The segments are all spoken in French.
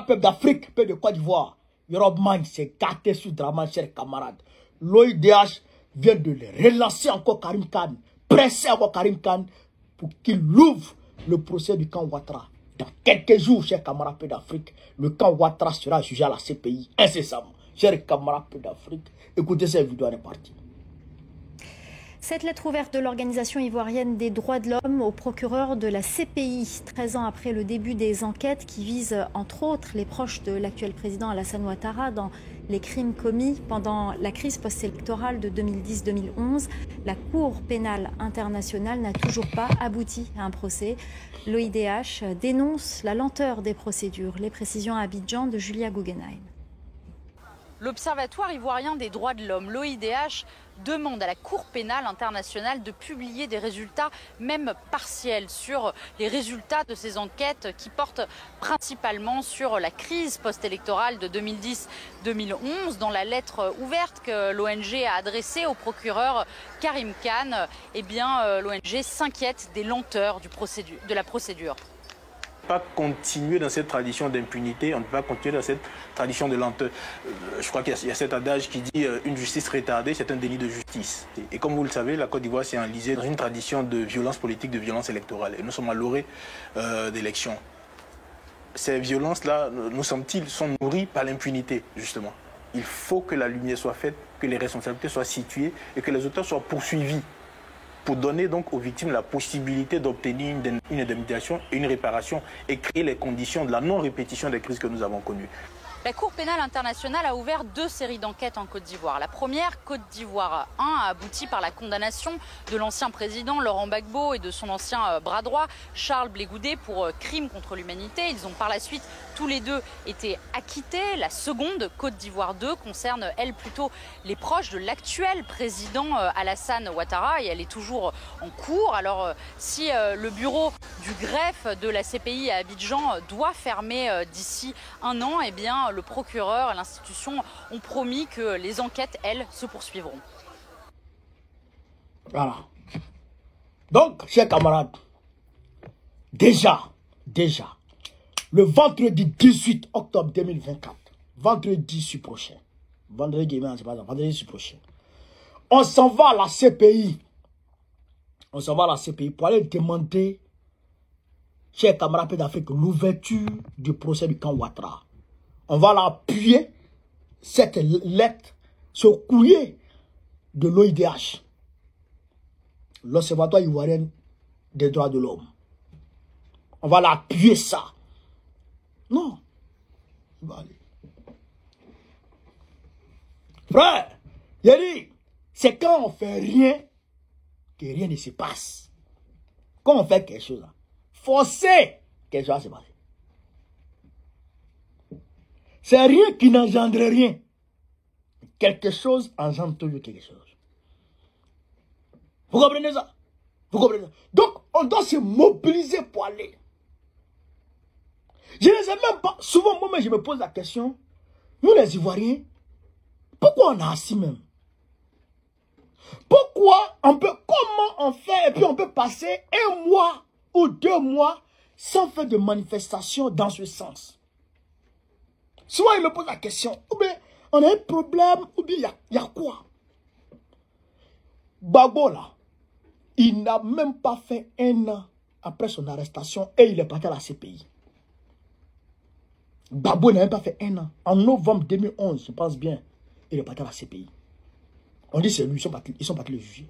camarades peuple d'Afrique, peuple de Côte d'Ivoire, Europe Magne s'est gâté sous Draman, chers camarades. L'OIDH vient de les relancer encore Karim Khan, presser encore Karim Khan pour qu'il ouvre le procès du camp Ouattara. Dans quelques jours, chers camarades peuple d'Afrique, le camp Ouattara sera jugé à la CPI incessamment. Chers camarades peuple d'Afrique, écoutez cette vidéo, elle est partie. Cette lettre ouverte de l'Organisation ivoirienne des droits de l'homme au procureur de la CPI, 13 ans après le début des enquêtes qui visent entre autres les proches de l'actuel président Alassane Ouattara dans les crimes commis pendant la crise post-électorale de 2010-2011. La Cour pénale internationale n'a toujours pas abouti à un procès. L'OIDH dénonce la lenteur des procédures. Les précisions à Abidjan de Julia Guggenheim. L'Observatoire ivoirien des droits de l'homme, l'OIDH, demande à la Cour pénale internationale de publier des résultats, même partiels, sur les résultats de ces enquêtes qui portent principalement sur la crise post-électorale de 2010-2011. Dans la lettre ouverte que l'ONG a adressée au procureur Karim Khan, eh bien, l'ONG s'inquiète des lenteurs de la procédure. Pas continuer dans cette tradition d'impunité, on ne peut pas continuer dans cette tradition de lenteur. Je crois qu'il y a cet adage qui dit une justice retardée, c'est un déni de justice. Et comme vous le savez, la Côte d'Ivoire s'est enlisée dans une tradition de violence politique, de violence électorale. Et nous sommes à l'orée d'élections. Ces violences-là, nous semble-t-il, sont nourries par l'impunité, justement. Il faut que la lumière soit faite, que les responsabilités soient situées et que les auteurs soient poursuivis, pour donner donc aux victimes la possibilité d'obtenir une indemnisation et une réparation et créer les conditions de la non-répétition des crises que nous avons connues. La Cour pénale internationale a ouvert 2 séries d'enquêtes en Côte d'Ivoire. La première, Côte d'Ivoire 1, a abouti par la condamnation de l'ancien président Laurent Gbagbo et de son ancien bras droit Charles Blé Goudé pour crimes contre l'humanité. Ils ont par la suite tous les deux été acquittés. La seconde, Côte d'Ivoire 2, concerne elle plutôt les proches de l'actuel président Alassane Ouattara et elle est toujours en cours. Alors si le bureau du greffe de la CPI à Abidjan doit fermer d'ici un an, eh bien le procureur et l'institution ont promis que les enquêtes, elles, se poursuivront. Voilà. Donc, chers camarades, déjà, le vendredi 18 octobre 2024, vendredi prochain, on s'en va à la CPI. On s'en va à la CPI pour aller demander, chers camarades d'Afrique, l'ouverture du procès du camp Ouattara. On va l'appuyer, cette lettre, ce courrier de l'OIDH, l'Observatoire ivoirien des droits de l'homme. On va l'appuyer ça. Non. Il va aller. Frère, il a dit, c'est quand on fait rien que rien ne se passe. Quand on fait quelque chose, forcer quelque chose à se passer. C'est rien qui n'engendre rien. Quelque chose engendre toujours quelque chose. Vous comprenez ça? Vous comprenez ça? Donc, on doit se mobiliser pour aller. Je ne sais même pas. Souvent, moi-même, je me pose la question. Nous, les Ivoiriens, pourquoi on a assis même? Pourquoi on peut, comment on fait, et puis on peut passer 1 mois ou 2 mois sans faire de manifestation dans ce sens? Souvent, il me pose la question, ou bien on a un problème, ou bien il y a quoi? Gbagbo, là, il n'a même pas fait 1 an après son arrestation et il est parti à la CPI. Gbagbo n'a même pas fait 1 an. En novembre 2011, je pense bien, il est parti à la CPI. On dit c'est lui, ils sont partis le juger.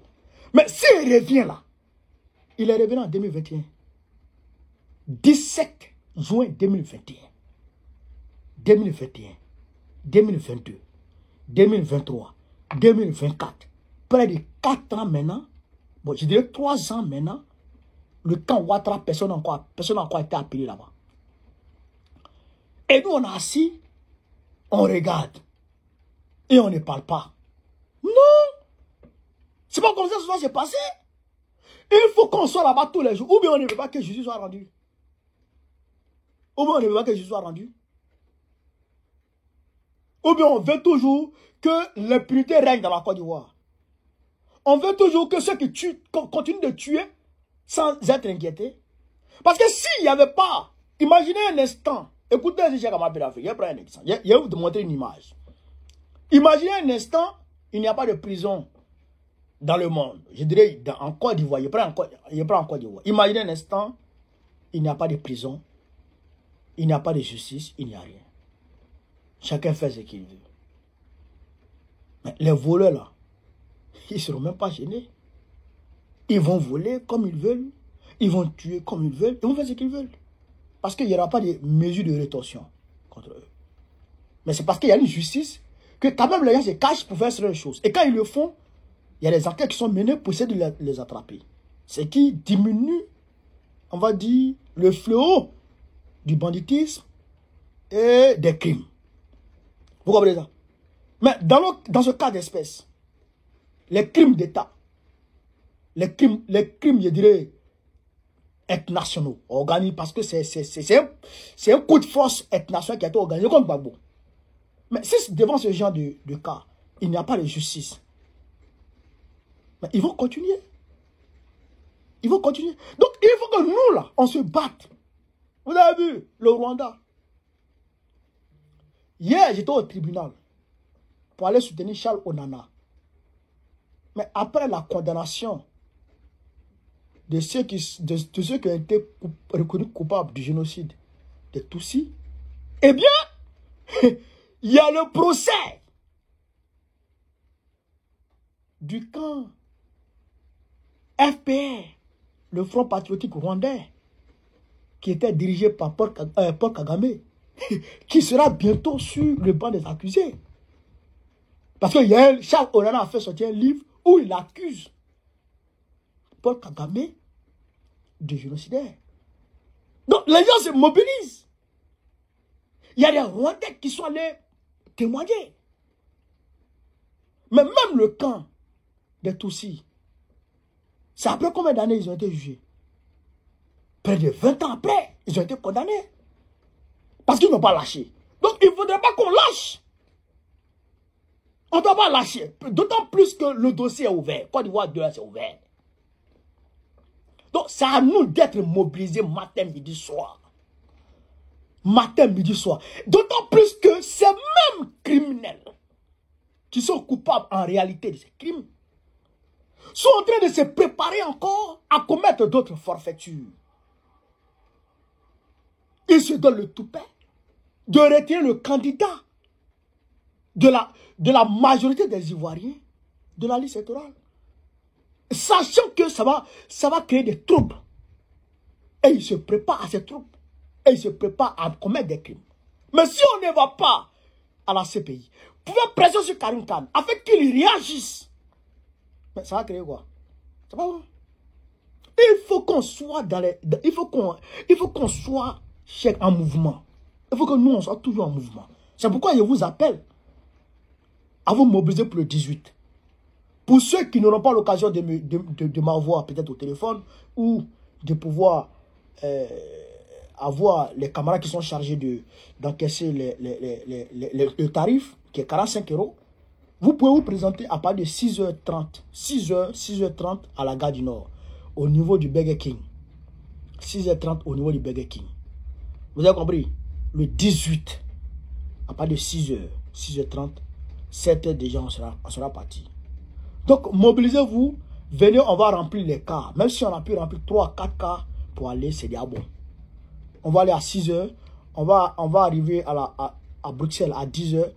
Mais s'il revient là, il est revenu en 2021. 17 juin 2021. 2021, 2022, 2023, 2024, près de 4 ans maintenant, bon, je dirais 3 ans maintenant, le camp Ouattara, personne n'a encore été appelé là-bas. Et nous, on est assis, on regarde, et on ne parle pas. Non! C'est pas comme ça que ça s'est passé. Il faut qu'on soit là-bas tous les jours, ou bien on ne veut pas que Jésus soit rendu. Ou bien on ne veut pas que Jésus soit rendu. Ou bien on veut toujours que l'impunité règne dans la Côte d'Ivoire. On veut toujours que ceux qui tuent continuent de tuer sans être inquiétés. Parce que s'il n'y avait pas, imaginez un instant, Écoutez, je vais prendre un exemple. Je vais vous montrer une image. Imaginez un instant, il n'y a pas de prison dans le monde. Je dirais en Côte d'Ivoire. Je prends en Côte d'Ivoire. Imaginez un instant, il n'y a pas de prison, il n'y a pas de justice, il n'y a rien. Chacun fait ce qu'il veut. Mais les voleurs là, ils ne seront même pas gênés. Ils vont voler comme ils veulent. Ils vont tuer comme ils veulent. Ils vont faire ce qu'ils veulent. Parce qu'il n'y aura pas de mesures de rétorsion contre eux. Mais c'est parce qu'il y a une justice que quand même les gens se cachent pour faire certaines choses. Et quand ils le font, il y a des enquêtes qui sont menées pour essayer de les attraper. Ce qui diminue, on va dire, le fléau du banditisme et des crimes. Vous comprenez ça? Mais dans ce cas d'espèce, les crimes d'État, les crimes, je dirais, ethnationaux, organisés, parce que c'est un coup de force ethnational qui a été organisé contre Gbagbo. Mais si devant ce genre de cas, il n'y a pas de justice, mais ils vont continuer. Ils vont continuer. Donc, il faut que nous, là, on se batte. Vous avez vu le Rwanda. Hier, j'étais au tribunal pour aller soutenir Charles Onana. Mais après la condamnation de ceux qui ont été reconnus coupables du génocide des Tutsis, eh bien, il y a le procès du camp FPR, le Front Patriotique Rwandais, qui était dirigé par Paul Kagame, qui sera bientôt sur le banc des accusés. Parce que Charles Onana a fait sortir un livre où il accuse Paul Kagame de génocidaire. Donc les gens se mobilisent. Il y a des Rwandais qui sont allés témoigner. Mais même le camp des Tutsis, c'est après combien d'années ils ont été jugés? Près de 20 ans après, ils ont été condamnés. Parce qu'ils n'ont pas lâché. Donc il ne faudrait pas qu'on lâche. On ne doit pas lâcher. D'autant plus que le dossier est ouvert. Côte d'Ivoire 2, c'est ouvert. Donc c'est à nous d'être mobilisés matin, midi, soir. Matin, midi, soir. D'autant plus que ces mêmes criminels qui sont coupables en réalité de ces crimes sont en train de se préparer encore à commettre d'autres forfaitures. Ils se donnent le toupet de retirer le candidat de la majorité des Ivoiriens de la liste électorale. Sachant que ça va créer des troubles. Et ils se préparent à ces troubles. Et ils se préparent à commettre des crimes. Mais si on ne va pas à la CPI, vous pouvez presser sur Karim Khan afin qu'il réagisse. Mais ça va créer quoi? C'est pas vrai. Il faut qu'on soit dans les... Il faut qu'on soit en mouvement. Il faut que nous, on soit toujours en mouvement. C'est pourquoi je vous appelle à vous mobiliser pour le 18. Pour ceux qui n'auront pas l'occasion de m'avoir peut-être au téléphone ou de pouvoir avoir les camarades qui sont chargés d'encaisser le tarif qui est 45 €, vous pouvez vous présenter à partir de 6h30. 6h30 à la gare du Nord, au niveau du Burger King. 6h30 au niveau du Burger King. Vous avez compris? Le 18, à partir de 6h30, 7h déjà, on sera parti. Donc, mobilisez-vous, venez, on va remplir les cas. Même si on a pu remplir 3 4 cas pour aller, c'est déjà bon. On va aller à 6h, on va arriver à Bruxelles à 10h.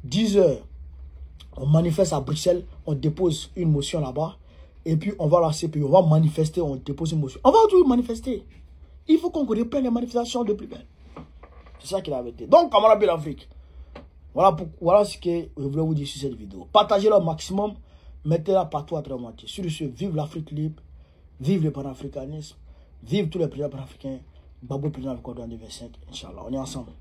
10h, on manifeste à Bruxelles, on dépose une motion là-bas. Et puis, on va à la CPI, on va manifester, on dépose une motion. On va toujours manifester. Il faut qu'on reprenne les manifestations de plus belle. C'est ça qu'il avait été. Donc, camarades de l'Afrique, voilà ce que je voulais vous dire sur cette vidéo. Partagez-le au maximum. Mettez-la partout à travers le monde. Sur ce, vive l'Afrique libre, vive le panafricanisme, vive tous les présidents panafricains. Gbagbo président du Code 2025. Inch'Allah, on est ensemble.